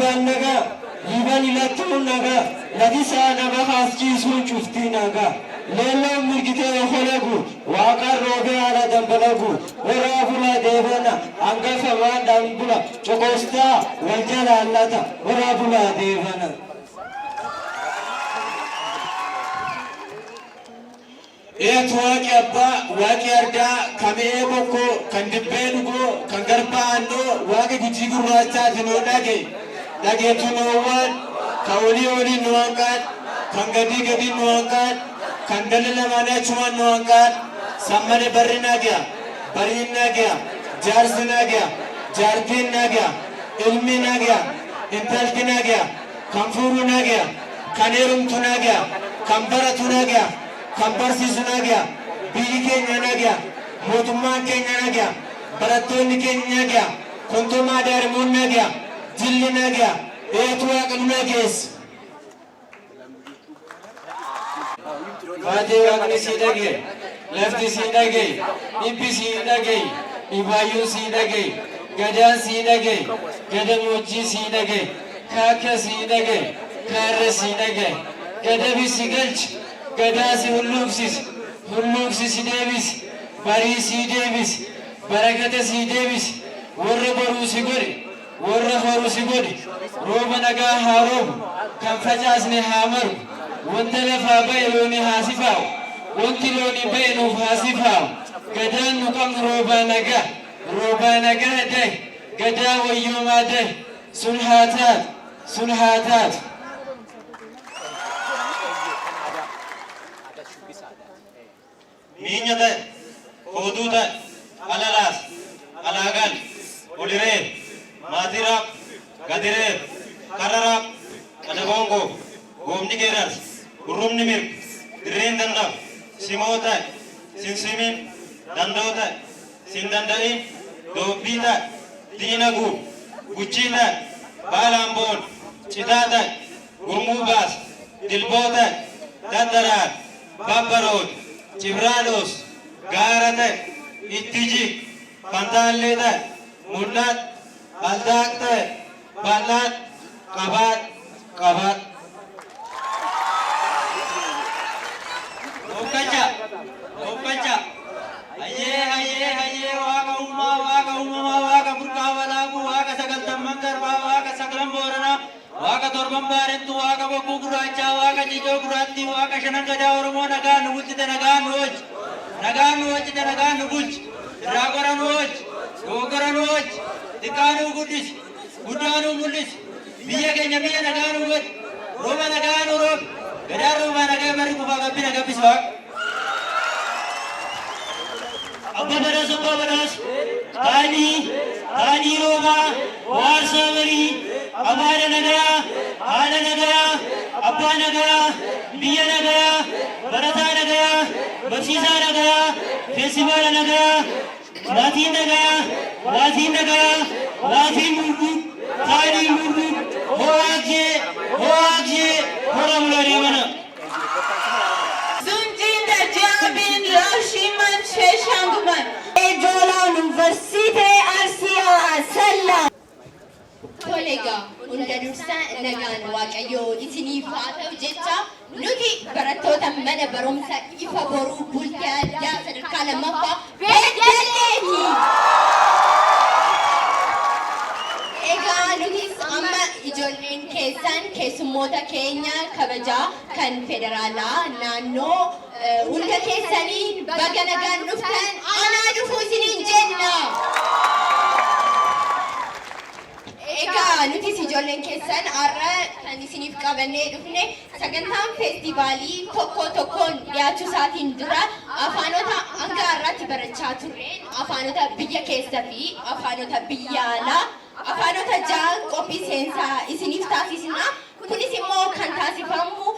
Abbaan nagaa liban ilattuu nagaa ladisaa nama haaskiisuun cuftii nagaa leelloon mirgitee holagu waaqaan roobee haala dambalagu warraa bulaa deebana hangafa waan dhambula coqostaa wal jalaallata warraa bulaa deebana. Eetu waaqi abbaa waaqi ardaa kamee bokkoo kan dibbee dhugoo kan garbaa aannoo waaqi gujii gurraachaati noo dhageetu noowwan kan olii nu hanqaat kan gadi nu hanqaat kan dhala lamaanii achumaan nu hanqaat sammane barri nagaa bariin nagaa jaarsi nagaa jaartiin nagaa ilmi nagaa intalti nagaa kan fuuru nagaa kan heerumtu nagaa kan baratu nagaa kan barsiisu nagaa biyyi keenya nagaa mootummaan keenya nagaa barattoonni keenya nagaa kontomaa daa'imoon nagaa jilli nagaa eetu waaqa nu nageessa. Faatee waaqni sii dhagee lafti sii dhagee dhibbi sii dhagee dhibaayyuu sii dhagee gadaan sii dhagee gadamoojjii sii dhagee kaaka sii dhagee kaarra sii dhagee gadabi si galchi gadaa si hulluuqsi si deebisi barii sii deebisi barakata sii deebisi warra boruu si godhi warra horuu si godhi rooba nagaa haa roobu kan facaasne haa maru wanta lafaa ba'e looni haa sifaa'u wanti looni ba'e nuuf haa sifaa'u gadaan nu qabnu roobaa nagaa dahi gadaa wayyoomaa dahi sun haa taatu. Miinya ta'e hoduu ta'e alalaas alaagaan olireef maatiraaf gadireef kararaaf qadaboongoo goomni geeraas gurrumni mirga dirreen danda'u simoo ta'e sinsimiin danda'u ta'e sin danda'iin doobbii ta'e diina guub guchii ta'e baalaan boon citaa ta'e gurmuu baas dilboo ta'e daddaraan babbaroon cibraalos gaara ta'e ittiji fantaallee ta'e mul'aat aldaaq ta'e bal'aat qabaat. Hokkacha hayyee waaqa uumamaa waaqa burqaa walaabu waaqa sagaltamman garbaa waaqa sagalan booranaa waaqa torban baarentu waaqa bokkuu gurraachaa waaqa cijoo gurraattii waaqa shanan gadaa oromoo nagaa nu bulchite nagaa nu bulchi irraa qora nu oolchi doogora nu oolchi xiqqaa nu guddisi guddaa nu mul'isi biyya keenya biyya nagaa nu godhi rooba nagaa nu roobi gadaa roobaa nagaa barri kufaa gabbina gabbisi waaqa. Abba baras tani roba warsabari amara nagaya ala nagaya abba nagaya biya nagaya barata nagaya baksisa nagaya festival nagaya wati nagaya murdu tani murdu hoaje horamulari mana Zunjinda Jabin Rashiman Sheshangman Ejola University Arsia Sallam Kolega unda dursa nagaan waaqayyoo isiniif haa ta'u jecha nuti barattoota mana barumsa ifa boruu bultii addaa sadarkaa lammaffaa beekalleeti. Egaa nutis amma ijoolleen keessan keessummoota keenya kabajaa kan federaalaa naannoo hunda keessaniin baga nagaan dhuftan anaa dhufuu isiniin jenna. Egaa nutis ijoolleen keessan har'a kan isiniif qabannee dhufne sagantaan feestivaalii tokkoon dhiyaachuu isaatiin dura afaanota hanga har'aatti barachaa turreen afaanota biyya keessa fi afaanota biyya alaa afaanota ja'an qophii seensaa isiniif taasisna. Kunis immoo kan taasifamu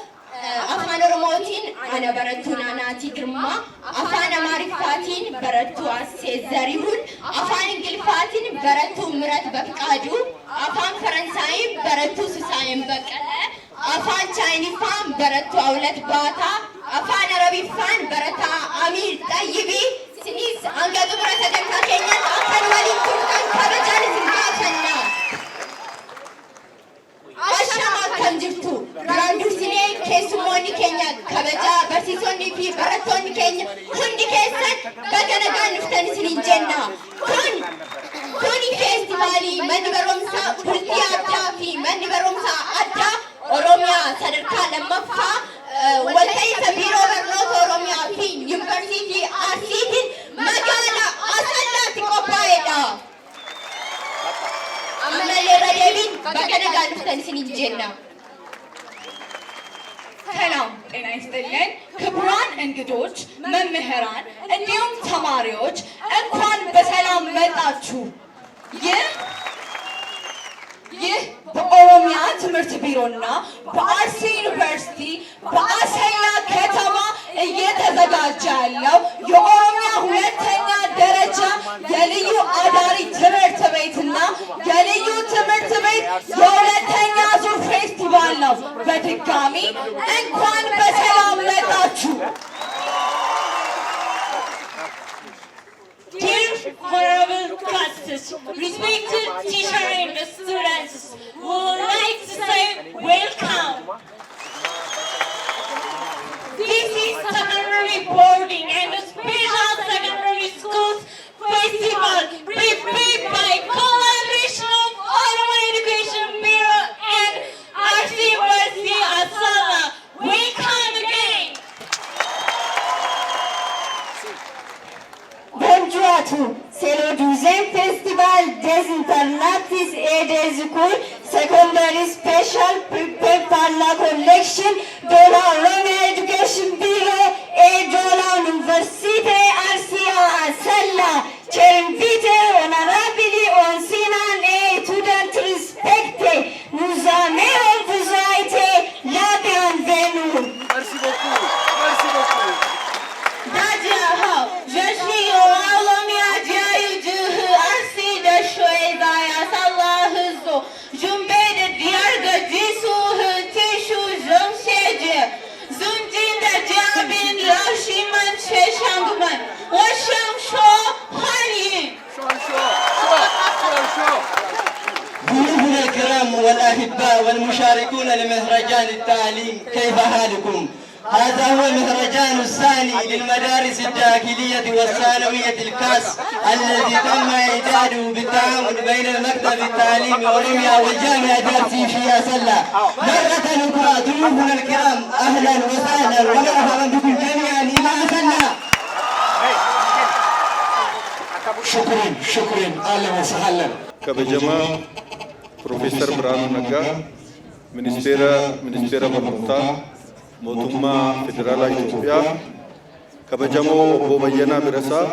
afaan Oromootiin ana barattuu Naanaatii Girmaa, afaan Amaariffaatiin barattuu Assee Zarihuun, afaan Ingiliffaatiin barattuu Mirat Bafqaaduu, afaan Faransaayiin barattuu Susaayeen Baqqalee, afaan Chaayiniffaan barattuu Awulat Baataa, afaan Arabiffaan barataa Amiir Xayyibii. Isinis hanga xumura sagantaa keenyaatti akka waliin turtan kabajaan isin gaafanna. uummanni keenya kabajaa barsiisonni fi barattoonni keenya hundi keessan baga nagaan dhuftan isiniin jenna. Kuni feestivaalii manni barumsaa bultii addaa fi manni barumsaa addaa Oromiyaa sadarkaa lammaffaa walta'iinsa biiroo barnoota Oromiyaa fi yuunivarsiitii Arsiitiin magaalaa Asallaatti qophaa'edha. Ammallee badeebiin baga nagaan dhuftan isiniin jenna. ሰላም ጤና ይስጥልን ክቡራን እንግዶች መምህራን እንዲሁም ተማሪዎች እንኳን በሰላም መጣችሁ ይህ በኦሮሚያ ትምህርት ቢሮና በአርሲ ዩኒቨርሲቲ በአሰላ ከተማ እየተዘጋጀ ያለው የኦሮሚያ ሁለተኛ ደረጃ የልዩ አዳሪ ትምህርት ቤትና የልዩ ትምህርት ቤት የሁለተኛ ዙር ፌስቲቫል ነው። በድጋሚ እንኳን በሰላም መጣችሁ። Dear honorable guests, respected teachers and students, we would like to say welcome. This is secondary boarding and special secondary schools festival prepared by collaboration of Oromo Education Bureau and RC University Asala. Welcome again. Bonjour à tous, c'est le 12e festival des internats et des écoles secondaires spécial préparé par la collection de la Oromo Education Bureau et de l'Université Arsia Asala. J'invite honorably enseignants et étudiants respectés. Nous aimons vous été la bienvenue. Merci beaucoup. Merci beaucoup. Je suis au Alomia Diayuju Arsi de Shoedaya Salahuzo. Jumbe de Diarga Jisu Tishu Jumsheje. Zunjin de Diabin Lashiman Cheshangman. Washam Sho Hani. ضيوفنا الكرام والأحباء والمشاركون لمهرجان التعليم كيف حالكم؟ هذا هو المهرجان الثاني للمدارس الداخلية والثانوية الكاس الذي تم إعداده بالتعاون بين المكتب التعليمي أوريميا والجامعة الدارسي في أسلا. مرة أخرى ضيوفنا الكرام أهلا وسهلا ومرحبا بكم جميعا إلى أسلا. شكرا أهلا وسهلا. كبجما بروفيسور برانو نجا ministeera barnootaa mootummaa federaalaa Itoophiyaa kabajamoo obbo Bayyanaa Birasaa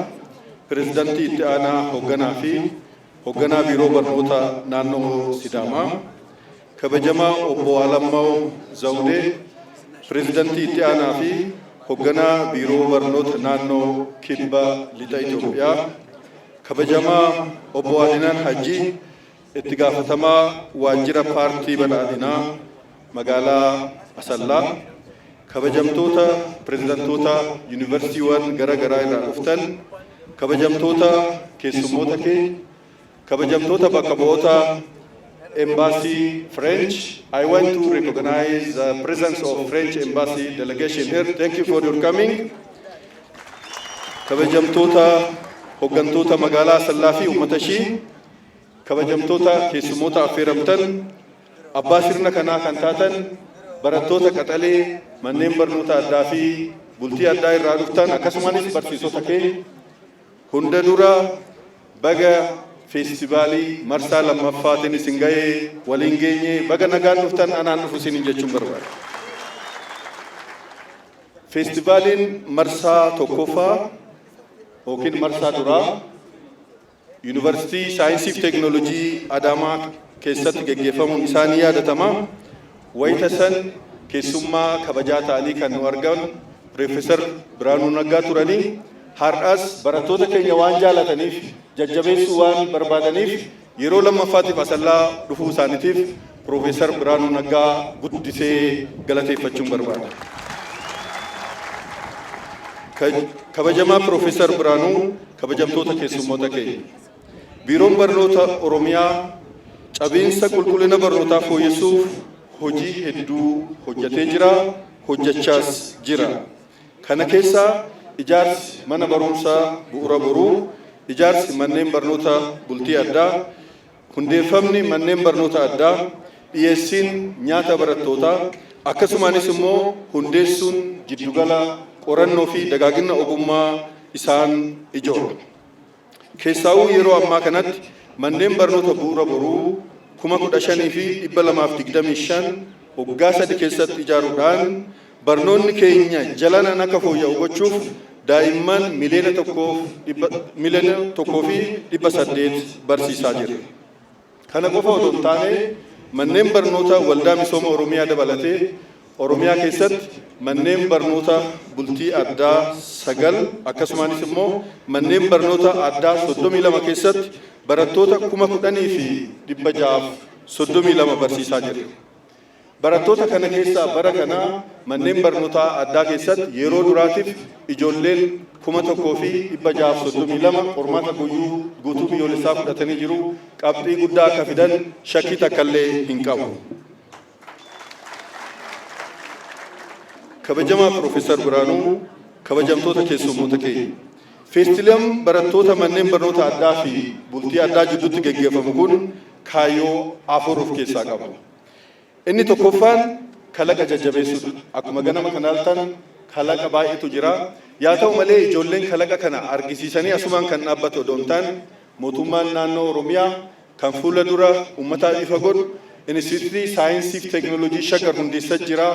pirezidaantii itti aanaa hoogganaa fi hoogganaa biiroo barnootaa naannoo Sidaamaa kabajamaa obbo Alammaa Zawudee pirezidaantii itti aanaa fi hoogganaa biiroo barnoota naannoo Kibba Lixa Itoophiyaa kabajamaa obbo Adinaan Hajii itti gaafatamaa waajjira paartii badhaadhinaa magaalaa Asallaa kabajamtoota pirezidaantoota yuunivarsiitiiwwan garaa garaa irraa dhuftan kabajamtoota keessummoota kee kabajamtoota bakka bu'oota embassy French. I want to recognize the presence of French embassy delegation here. Thank you for your coming. kabajamtoota hooggantoota magaalaa Asallaa fi uummata ishii kabajamtoota keessummoota affeeramtan abbaa sirna kanaa kan taatan barattoota qaxalee manneen barnoota addaa fi bultii addaa irraa dhuftan akkasumas barsiisota kee hunda dura baga feestivaalii marsaa lammaffaatiin isin ga'ee waliin geenye baga nagaan dhuftan anaan dhufu isin jechuun barbaada. Feestivaaliin marsaa tokkoffaa yookiin marsaa duraa Yuunivarsiitii Saayinsii fi Teekinooloojii Adaamaa keessatti gaggeeffamuun isaanii yaadatama. Wayita san keessummaa kabajaa ta'anii kan nu argan Piroofeesar Biraanuu Naggaa turanii har'as barattoota keenya waan jaalataniif jajjabeessuu waan barbaadaniif yeroo lammaffaatiif Asallaa dhufuu isaaniitiif Piroofeesar Biraanuu Naggaa guddisee galateeffachuun barbaada. Kabajamaa Piroofeesar Biraanuu kabajamtoota keessummoota keenya. Biiroon barnoota Oromiyaa cabiinsa qulqullina barnootaa fooyyessuuf hojii hedduu hojjetee jira. hojjechaas jira. Kana keessaa ijaarsi mana barumsaa bu'uura boruu, ijaarsi manneen barnoota bultii addaa, hundeeffamni manneen barnoota addaa, dhiyeessiin nyaata barattootaa, akkasumaanis immoo hundeessuun jiddugala qorannoo fi dagaagina ogummaa isaan ijoodha. Keessaawuu yeroo ammaa kanatti manneen barnoota bu'uura boruu 15,225 waggaa 3 keessatti ijaaruudhaan barnoonni keenya jalanan akka fooyya'u gochuuf daa'imman miliyoona 1,800 barsiisaa jira. Kana qofa otoo hin taane manneen barnoota waldaa misooma Oromiyaa dabalatee Oromiyaa keessatti manneen barnoota bultii addaa 9 akkasumas immoo manneen barnoota addaa 32 keessatti barattoota 10,632 barsiisaa jira. Barattoota kana keessaa bara kana manneen barnoota addaa keessatti yeroo duraatiif ijoolleen 1,632 qormaata guutuu biyyoolessaa fudhatanii jiru. Qabxii guddaa akka fidan shakkii takkaallee hin qabu. Kabajamaa Profeesar Biraanuu, kabajamtoota keessummoota keenya. Feestivaaliin barattoota manneen barnoota addaa fi bultii addaa jidduutti gaggeeffamu kun kaayyoo 4 of keessaa qaba. Inni tokkoffaan kalaqa jajjabeessuudha. Akkuma ganama kanaaltan kalaqa baay'eetu jira. Yaa ta'u malee ijoolleen kalaqa kana argisiisanii asumaan kan dhaabbatu odoo hin taane mootummaan naannoo Oromiyaa kan fuula dura uummataa ifa godhu Inistituutii Saayinsii fi Teekinooloojii Shaggar hundeessaa jira.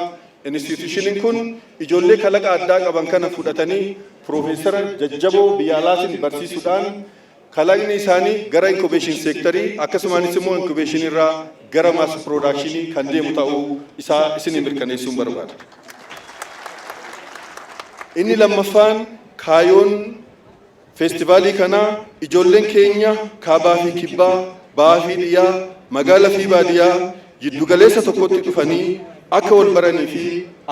Instituutiiniin kun ijoollee kalaqa addaa qaban kana fudhatanii Profeesara jajjaboo biyya alaatiin barsiisuudhaan kalaqni isaanii gara inkubeeshin seektarii akkasumas immoo inkubeeshin irraa gara maas piroodakshinii kan deemu ta'uu isaa isin mirkaneessuun barbaada. Inni lammaffaan kaayyoon feestivaalii kanaa ijoolleen keenya kaabaa fi kibbaa, ba'aa fi dhiyaa, magaalaa fi baadiyyaa jiddugaleessa tokkotti dhufanii akka wal baranii fi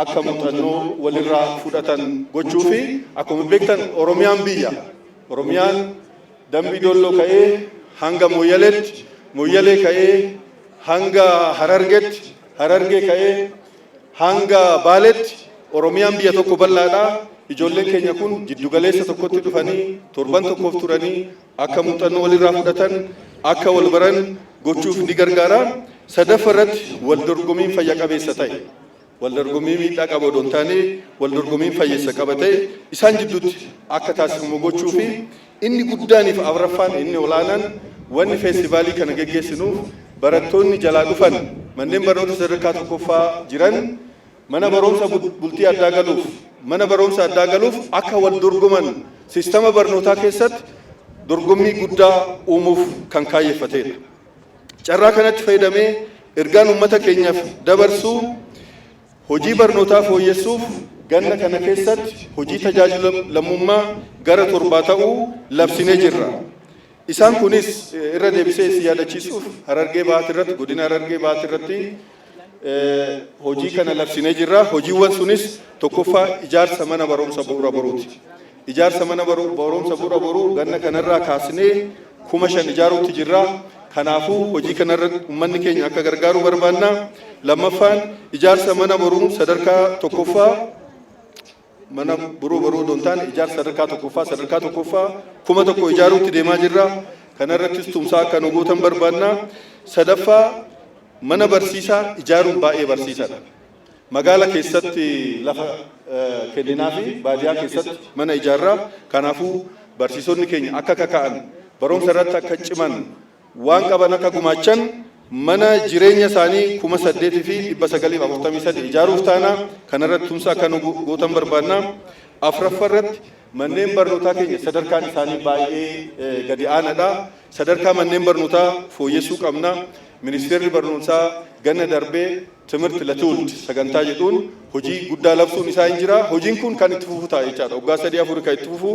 akka muuxannoo walirraa fudhatan gochuu fi akkuma beektan Oromiyaan biyya. Oromiyaan dambii dolloo ka'ee hanga Mooyyaleetti, Mooyyalee ka'ee hanga Harargeetti, Harargee ka'ee hanga Baaleetti Oromiyaan biyya tokko bal'aadha. Ijoolleen keenya kun jiddugaleessa tokkotti dhufanii torban tokkoof turanii akka muuxannoo walirraa fudhatan, akka wal baran gochuuf ni gargaara. Sadaffaa irratti wal dorgommiin fayya qabeessa ta'e, wal dorgommii miidhaa qabu odoo hin taane wal dorgommiin fayyessa qaba ta'e isaan jidduutti akka taasifamu gochuu fi inni guddaaniif afraffaan inni olaanaan wanni feestivaalii kana geggeessinuuf barattoonni jalaa dhufan manneen barnoota sadarkaa tokkoffaa jiran mana barumsa bultii addaa galuuf mana barumsa addaa galuuf akka wal dorgoman siistama barnootaa keessatti dorgommii guddaa uumuuf kan kaayeffatedha. Carraa kanatti fayyadamee ergaan uummata keenyaaf dabarsuu hojii barnootaa fooyyessuuf ganna kana keessatti hojii tajaajila lammummaa gara 7 ta'uu labsinee jirra. Isaan kunis irra deebisee si yaadachiisuuf Harargee Bahaat irratti godina Harargee Bahaat irratti hojii kana labsinee jirra. Hojiiwwan sunis tokkoffaa ijaarsa mana barumsa bu'uura boruuti. Ijaarsa mana barumsa bu'uura boruu ganna kanarraa kaasnee 5,000 ijaaruutti jirra. Kanaafuu hojii kanarratti uummanni keenya akka gargaaru barbaanna. Lammaffaan ijaarsa mana barumsa sadarkaa tokkoffaa mana boruu doontaan ijaarsa sadarkaa tokkoffaa 1,000 ijaaruutti deemaa jirra. Kanarrattis tumsaa akka nu gootan barbaanna. Sadaffaa mana barsiisaa ijaaruun baay'ee barsiisaadha. Magaalaa keessatti lafa kenninaa fi baadiyyaa keessatti mana ijaarraa. Kanaafuu barsiisonni keenya akka kaka'an barumsa irratti akka ciman waan qaban akka gumaachan mana jireenya isaanii 8,943 ijaaruuf taana kanarratti tumsa akka nu gootan barbaanna. Afraffaa irratti manneen barnootaa keenya sadarkaan isaanii baay'ee gadi aanaadha. Sadarkaa manneen barnootaa fooyyessuu qabna. Ministeerri barnoota ganna darbee timirti latuult sagantaa jedhuun hojii guddaa labsuun isaa hin jira. Hojiin kun kan itti fufu ta'a jechaadha. Waggaa 3-4 kan itti fufu.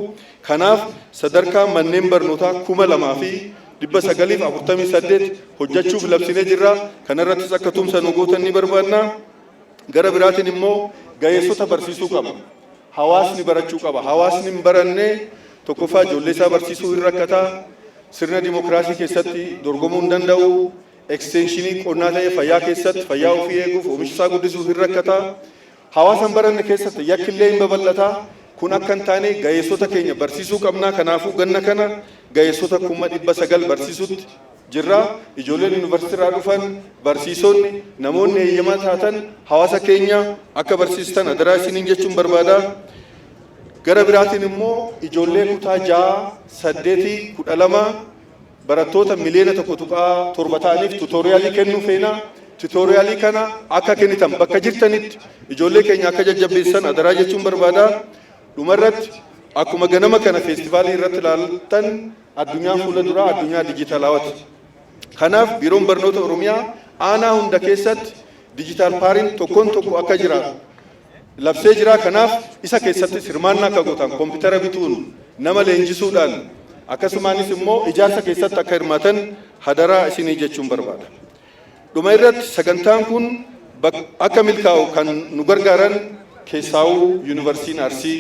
Kanaaf sadarkaa manneen barnootaa 2,948 hojjechuuf labsinee jirra. Kanarrattis akka tumsa nu gootan ni barbaanna. Gara biraatiin immoo ga'eessota barsiisuu qaba. Hawaasni barachuu qaba. Hawaasni hin baranne tokkoffaa ijoollee isaa barsiisuu hin rakkata. Sirna dimokiraasii keessatti dorgomuu hin danda'u. Ekstenshinii qonnaa ta'e fayyaa keessatti fayyaa ofii eeguuf oomisha isaa guddisuuf hin rakkata. hawaasan baranne keessatti yakkillee hin babal'ataa kun akka hin taane ga'eessota keenya barsiisuu qabnaa. Kanaafuu ganna kana ga'eessota 900 barsiisutti jirra. Ijoolleen yuunivarsiitiirraa dhufan barsiisonni namoonni eeyyamaa taatan hawaasa keenya akka barsiistan adaraa isiniin jechuun barbaada. Gara biraatiin immoo ijoollee kutaa 6, 8, 12 barattoota miliyoona 1.7 ta'aniif tuutoriyaalii kennuu feena. Tuutoriyaalii kana akka kennitan bakka jirtanitti ijoollee keenya akka jajjabeessan adaraa jechuun barbaada. Dhumarratti akkuma ganama kana feestivaalii irratti ilaaltan addunyaa fuula duraa addunyaa dijitaalawaati. Kanaaf biiroon barnoota Oromiyaa aanaa hunda keessatti dijitaal paariin tokkoon tokko akka jiraatu labsee jira. Kanaaf isa keessatti hirmaannaa akka gootan koompitara bituun nama leenjisuudhaan akkasumaanis immoo ijaarsa keessatti akka hirmaatan hadaraa isinii jechuun barbaada. Dhuma irratti sagantaan kun akka milkaa'u kan nu gargaaran keessaa'uu yuunivarsiitiin Arsii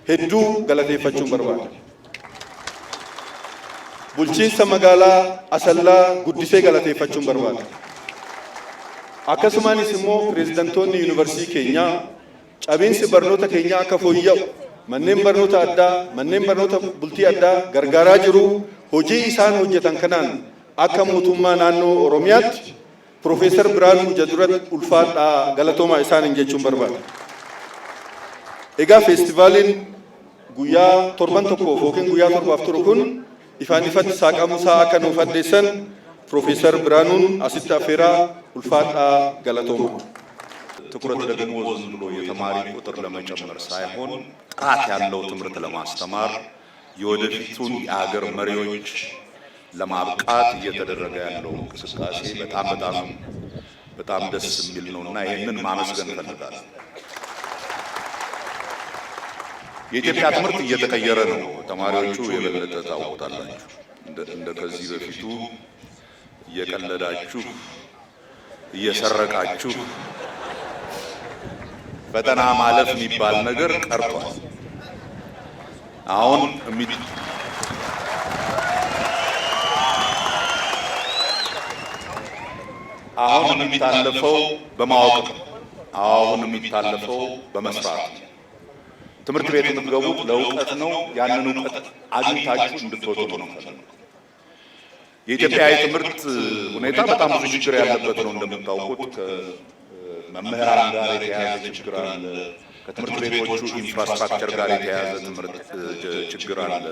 hedduu galateeffachuun barbaada. Bulchiinsa magaalaa Asallaa guddisee galateeffachuun barbaada. Akkasumaanis immoo pireezidantoonni yuunivarsiitii keenyaa cabiinsi barnoota keenyaa akka fooyya'u manneen barnoota addaa manneen barnoota bultii addaa gargaaraa jiru. Hojii isaan hojjetan kanaan akka mootummaa naannoo Oromiyaatti Profeesar Biraanuu Jaduratti ulfaadhaa galatoomaa isaaniin jechuun barbaada. Egaa feestivaaliin guyyaa 7 tokkoof yookiin guyyaa 7 turu kun ifaan ifatti saaqamuusaa akka nuuf addeessan Profeesar Biraaኑun asitti affeeraa ulfaadhaa galatoomaa. ትኩረት ደግሞ ዝም ብሎ የተማሪ ቁጥር ለመጨመር ሳይሆን ጥራት ያለው ትምህርት ለማስተማር የወደፊቱን የአገር መሪዎች ለማብቃት እየተደረገ ያለው እንቅስቃሴ በጣም ደስ የሚል ነውና ይሄንን ማመስገን ፈልጋለሁ። የኢትዮጵያ ትምህርት እየተቀየረ ነው። ተማሪዎቹ የበለጠ ታውቁታላችሁ። እንደ ከዚህ በፊቱ እየቀለዳችሁ እየሰረቃችሁ ፈተና ማለፍ የሚባል ነገር ቀርቷል። አሁን የሚታለፈው በማወቅ ነው። አሁን የሚታለፈው በመስራት ነው። ትምህርት ቤት የምትገቡት ለእውቀት ነው። ያንን እውቀት አግኝታችሁ እንድትወጡ ነው የምፈልገው። የኢትዮጵያ የትምህርት ሁኔታ በጣም ብዙ ችግር ያለበት ነው። እንደምታውቁት ከመምህራን ጋር የተያያዘ ችግር አለ። ከትምህርት ቤቶቹ ኢንፍራስትራክቸር ጋር የተያያዘ ችግር አለ።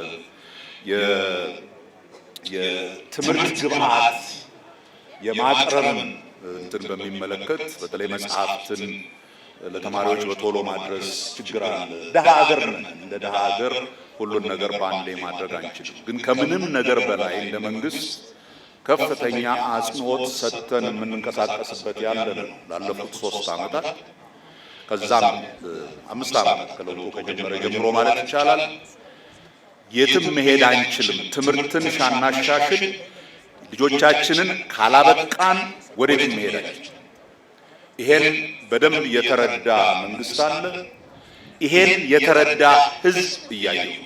የትምህርት ግብዓት የማቅረብን እንትን በሚመለከት በተለይ መጽሐፍትን ለተማሪዎች በቶሎ ማድረስ ችግር አለ። ደሃ ሀገር ነን። እንደ ደሃ ሀገር ሁሉን ነገር በአንዴ ማድረግ አንችልም። ግን ከምንም ነገር በላይ እንደ መንግስት ከፍተኛ አጽንኦት ሰጥተን የምንንቀሳቀስበት ያለ ነው። ላለፉት 3 ዓመታት ከዛም 5 ዓመታት ከለውጡ ከጀመረ ጀምሮ ማለት ይቻላል የትም መሄድ አንችልም። ትምህርትን ሳናሻሽል ልጆቻችንን ካላበቃን ወዴትም መሄድ አንችልም። ይሄን በደንብ የተረዳ መንግስት አለ። ይሄን የተረዳ ህዝብ እያየው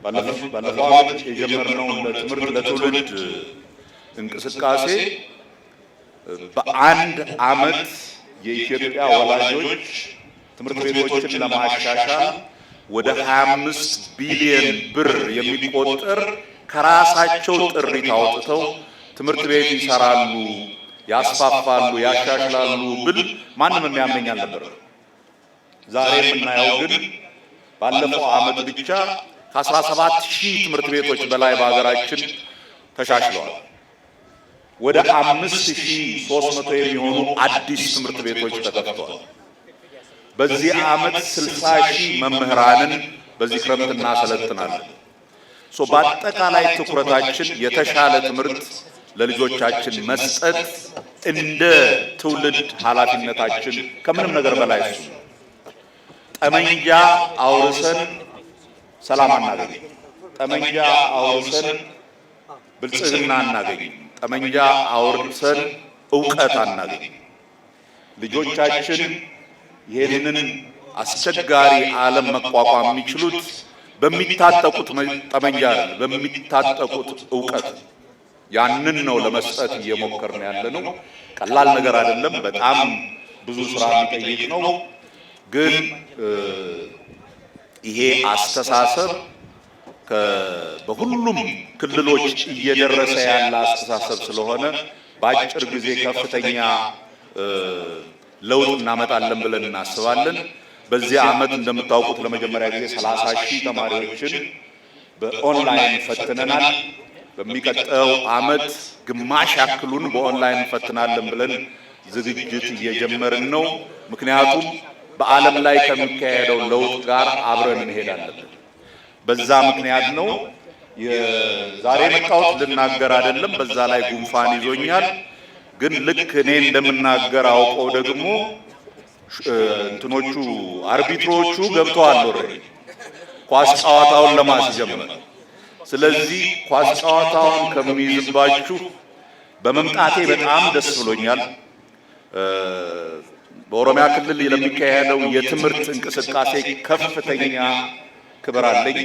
ባለፈው ዓመት የጀመርነው ለትምህርት ለትውልድ እንቅስቃሴ በአንድ ዓመት የኢትዮጵያ ወላጆች ትምህርት ቤቶችን ለማሻሻል ወደ 25 ቢሊዮን ብር የሚቆጠር ከራሳቸው ጥሪት አውጥተው ትምህርት ቤት ይሰራሉ፣ ያስፋፋሉ፣ ያሻሽላሉ ብል ማንም የሚያመኝ አልነበረም። ዛሬ የምናየው ግን ባለፈው ዓመት ብቻ ከ17000 ትምህርት ቤቶች በላይ በሀገራችን ተሻሽለዋል። ወደ 5300 የሚሆኑ አዲስ ትምህርት ቤቶች ተከፍተዋል። በዚህ ዓመት 60000 መምህራንን በዚህ ክረምት እናሰለጥናለን። በአጠቃላይ ትኩረታችን የተሻለ ትምህርት ለልጆቻችን መስጠት እንደ ትውልድ ኃላፊነታችን ከምንም ነገር በላይ እሱ። ጠመንጃ አውርሰን ሰላም አናገኝ። ጠመንጃ አውርሰን ብልጽግና አናገኝ። ጠመንጃ አውርሰን ዕውቀት አናገኝ። ልጆቻችን ይህንን አስቸጋሪ ዓለም መቋቋም የሚችሉት በሚታጠቁት ጠመንጃ በሚታጠቁት ዕውቀት ያንን ነው ለመስጠት እየሞከርን ያለነው። ቀላል ነገር አይደለም። በጣም ብዙ ስራ የሚጠይቅ ነው። ግን ይሄ አስተሳሰብ በሁሉም ክልሎች እየደረሰ ያለ አስተሳሰብ ስለሆነ በአጭር ጊዜ ከፍተኛ ለውጥ እናመጣለን ብለን እናስባለን። በዚህ ዓመት እንደምታውቁት ለመጀመሪያ ጊዜ 30,000 ተማሪዎችን በኦንላይን ፈትነናል። በሚቀጥለው ዓመት ግማሽ ያክሉን በኦንላይን ፈትናለን ብለን ዝግጅት እየጀመርን ነው። ምክንያቱም በዓለም ላይ ከሚካሄደው ለውጥ ጋር አብረን እንሄዳለን። በዛ ምክንያት ነው ዛሬ መጣሁት ልናገር አይደለም። በዛ ላይ ጉንፋን ይዞኛል። ግን ልክ እኔ እንደምናገር አውቀው ደግሞ እንትኖቹ አርቢትሮቹ ገብተዋል ኦሬዲ ኳስ ጨዋታውን ለማስጀመር። ስለዚህ ኳስ ጨዋታውን ከሚይዝባችሁ በመምጣቴ በጣም ደስ ብሎኛል። በኦሮሚያ ክልል ለሚካሄደው የትምህርት እንቅስቃሴ ከፍተኛ ክብር አለኝ።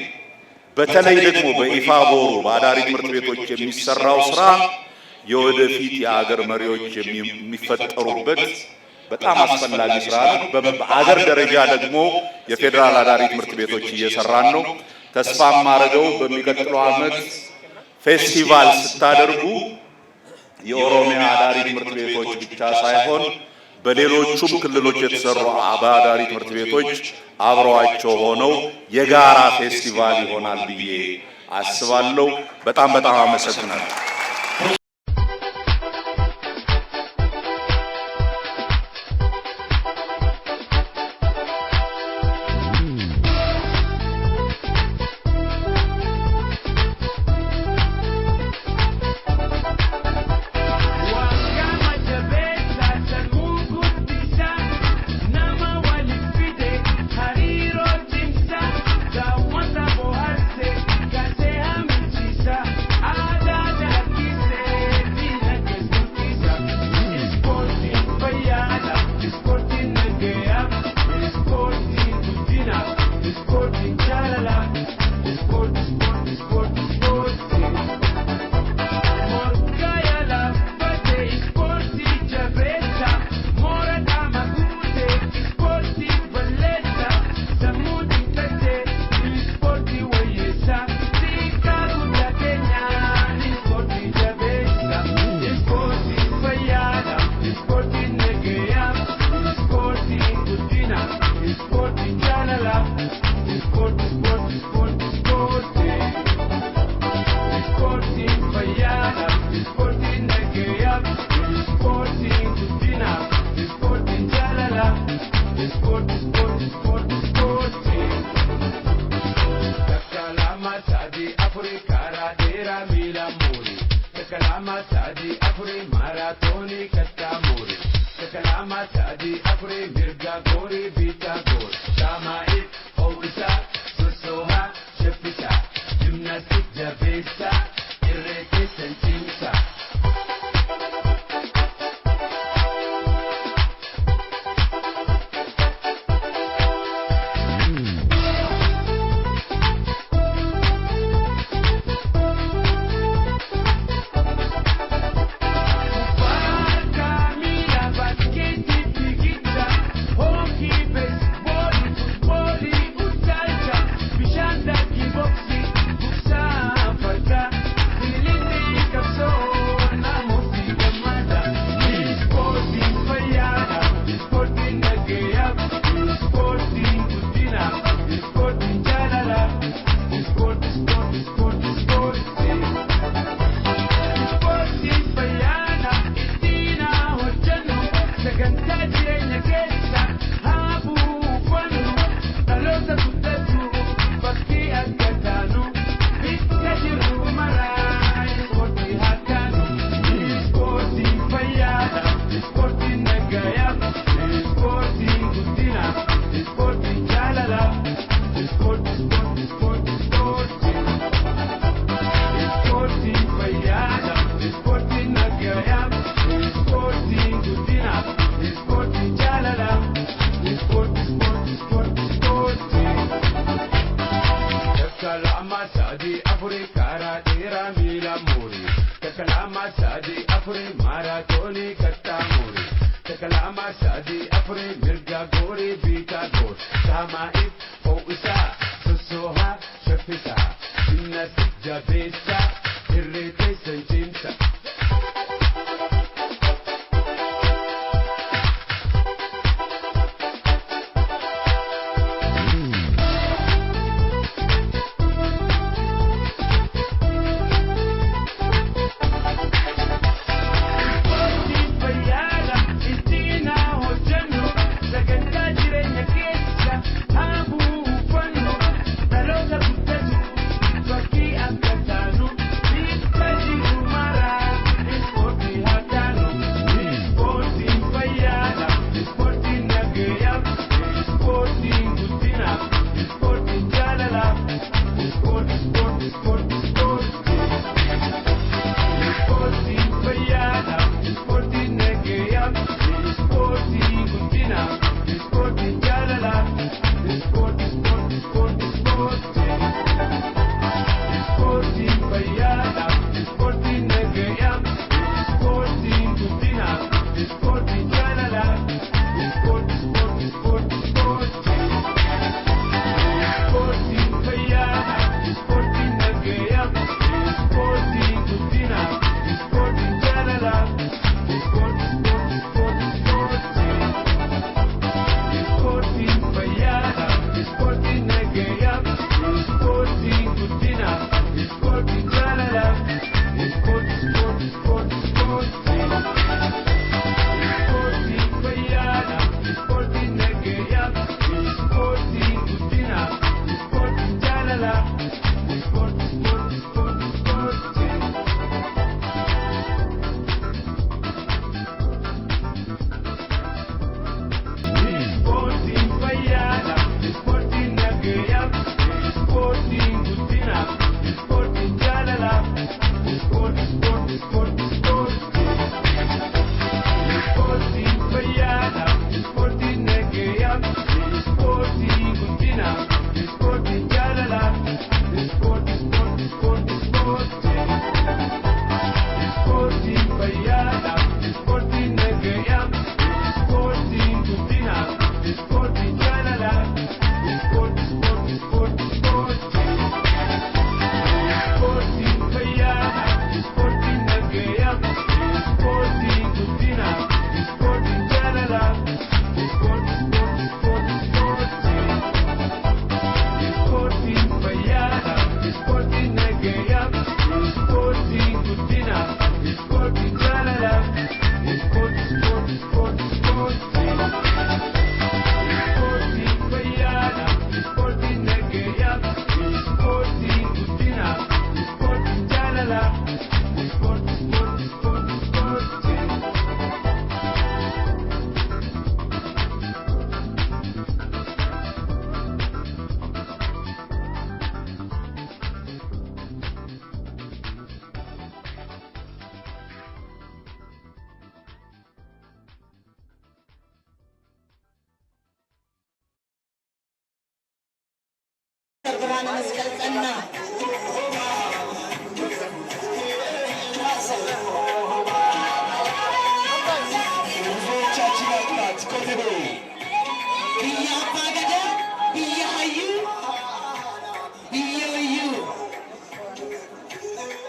በተለይ ደግሞ በኢፋቦሩ በአዳሪ ትምህርት ቤቶች የሚሰራው ስራ የወደፊት የአገር መሪዎች የሚፈጠሩበት በጣም አስፈላጊ ስራ ነው። በአገር ደረጃ ደግሞ የፌዴራል አዳሪ ትምህርት ቤቶች እየሰራን ነው። ተስፋ ማረገው በሚቀጥለው ዓመት ፌስቲቫል ስታደርጉ የኦሮሚያ አዳሪ ትምህርት ቤቶች ብቻ ሳይሆን በሌሎቹም ክልሎች የተሰሩ አዳሪ ትምህርት ቤቶች አብረዋቸው ሆነው የጋራ ፌስቲቫል ይሆናል ብዬ አስባለሁ። በጣም አመሰግናለሁ። kalama sadi afre mirga gore bita gor samaif fousa sosoha shafisa inna sijabesa irrete sanjimsa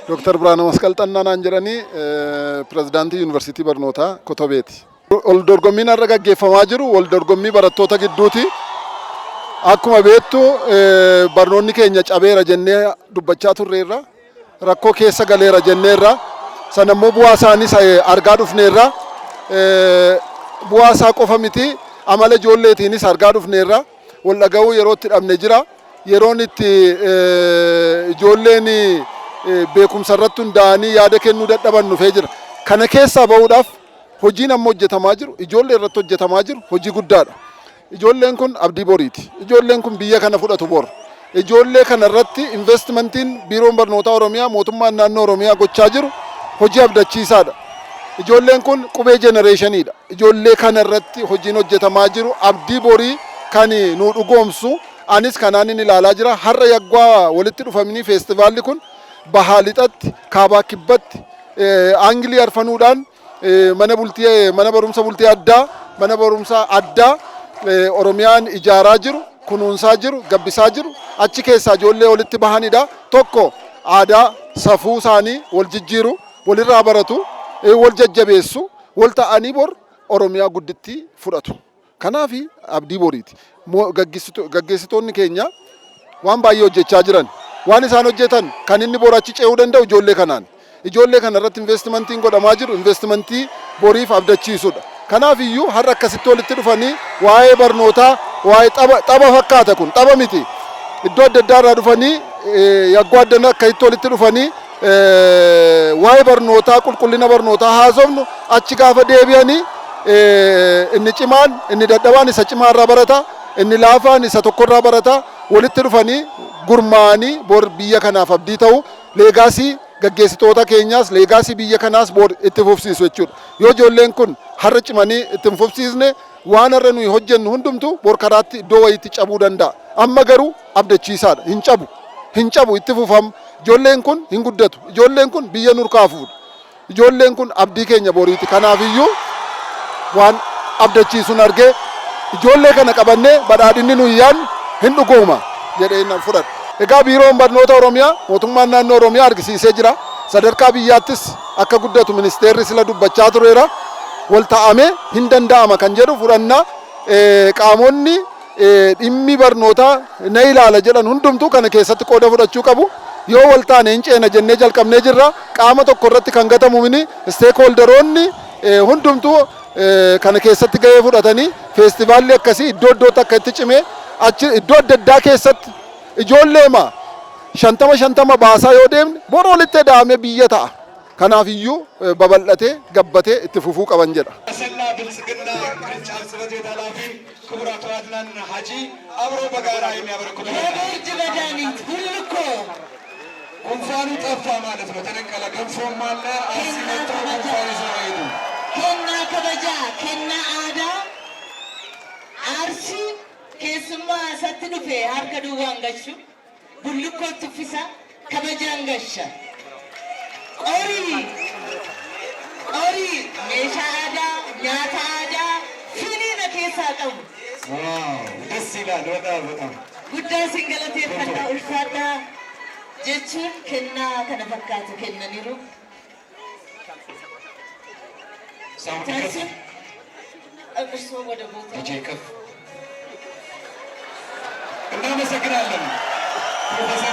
Dr. Birhaanuu Masqal Xannaan jedhanii pirezidaantii Yuunivarsiitii Barnootaa Kotobeeti. Wal dorgommiin har'a gaggeeffamaa jiru wal dorgommii barattoota gidduuti. Akkuma beektu barnoonni keenya cabeera jennee dubbachaa turreerra. Rakkoo keessa galeera jenneerra. Sanammoo bu'aa isaaniis argaa dhufneerra. Bu'aa isaa qofa miti amala ijoolleetiinis argaa dhufneerra. Wal dhaga'uu yeroo itti dhabne jira. Yeroon itti ijoolleen beekumsa irratti hundaa'anii yaada kennuu dadhaban dhufee jira. Kana keessaa bahuudhaaf hojiin amma hojjetamaa jiru, ijoollee irratti hojjetamaa jiru hojii guddaadha. Ijoolleen kun abdii boriiti. Ijoolleen kun biyya kana fudhatu bor. Ijoollee kana irratti investmentiin biiroon barnootaa Oromiyaa mootummaan naannoo Oromiyaa gochaa jiru hojii abdachiisaadha. Ijoolleen kun qubee jenereeshiniidha. Ijoollee kana irratti hojiin hojjetamaa jiru abdii borii kan nu dhugoomsu anis kanaan ilaalaa jira. Har'a yaggaa walitti dhufamanii feestivaalli kun bahaa lixatti kaabaa kibbatti Angilii arfanuudhaan mana barumsa bultii addaa mana barumsa addaa Oromiyaan ijaaraa jiru kunuunsaa jiru gabbisaa jiru achi keessaa ijoollee walitti bahanidha tokko aadaa safuu isaanii wal jijjiiru walirraa baratu wal jajjabeessu wal ta'anii bor Oromiyaa gudditti fudhatu kanaaf abdii boriiti gaggeessitoonni keenya waan baay'ee hojjechaa jiran waan isaan hojjetan kan inni bor achi ce'uu danda'u ijoollee kanaan ijoollee kana irratti investimentiin godhamaa jiru investimentii boriif abdachiisudha kanaaf iyyuu har'a akkasitti walitti dhufanii waa'ee barnootaa waa'ee tapha fakkaata kun tapha miti iddoo adda addaa irraa dhufanii yaggoo addanaa akkasitti walitti dhufanii waa'ee barnootaa qulqullina barnootaa haasofnu achi gaafa deebi'anii inni cimaan inni dadhabaan isa cimaarraa barata inni laafaan isa tokkorraa barata walitti dhufanii gurmaa'anii bor biyya kanaaf abdii ta'u leegaasii gaggeessitoota keenyaas leegaasii biyya kanaas bor itti fufsiisu jechuudha yoo ijoolleen kun har'a cimanii itti hin fufsiisne waan har'a nuyi hojjennu hundumtu bor karaatti iddoo wayiitti cabuu danda'a amma garuu abdachiisaadha hin cabu itti fufam ijoolleen kun hin guddatu ijoolleen kun biyya nurkaafuudha ijoolleen kun abdii keenya boriiti kanaafiyyuu waan abdachiisuun argee ijoollee kana qabannee badhaadhinni nuyi yaadnu hin dhugooma jedhee nan fudhadha. Egaa biiroon barnoota Oromiyaa mootummaan naannoo Oromiyaa argisiisee jira sadarkaa biyyaattis akka guddatu ministeerri sila dubbachaa tureera wal ta'amee hin danda'ama kan jedhu fudhannaa qaamonni dhimmi barnootaa na ilaala jedhan hundumtuu kana keessatti qooda fudhachuu qabu yoo wal taane hin ceena jennee jalqabnee jirra qaama tokko irratti kan gatamu mini stakeholderoonni hundumtuu kana keessatti gahee fudhatanii feestivaalli akkasii iddoo iddootti akka itti cimee achi iddoo adda addaa keessatti ijoolleema 50 baasaa yoo deemne bor walitti daamee biyya ta'a kanaaf iyyuu babal'atee gabbatee itti fufuu qaban jedha. ሰላ ብልጽግና ቅርንጫፍ ጽሕፈት ቤት ኃላፊ ክቡር አቶ አድናን ሀጂ አብሮ በጋራ የሚያበረክቱ የብርድ መድኃኒት ሁልኮ ጉንፋኑ ጠፋ ማለት ነው። ተነቀለ ገንፎም አለ አርሲ መጥቶ ጉንፋኑ ይዘው ሄዱ። ኬና ከበጃ ኬና አዳ አርሲ ኬስማ ሰት ዱፌ harka duwwaan gashu bullukkootti uffisa kabajaan gasha qorii meeshaa aadaa nyaata aadaa firiina keessaa qabu ደስ ይላል በጣም guddaa isin galateeffannaa ulfaadhaa jechuun kennaa kana fakkaatu kennaniiru. Taasif እርስዎ ወደ ቦታ እናመሰግናለን ፕሮፌሰር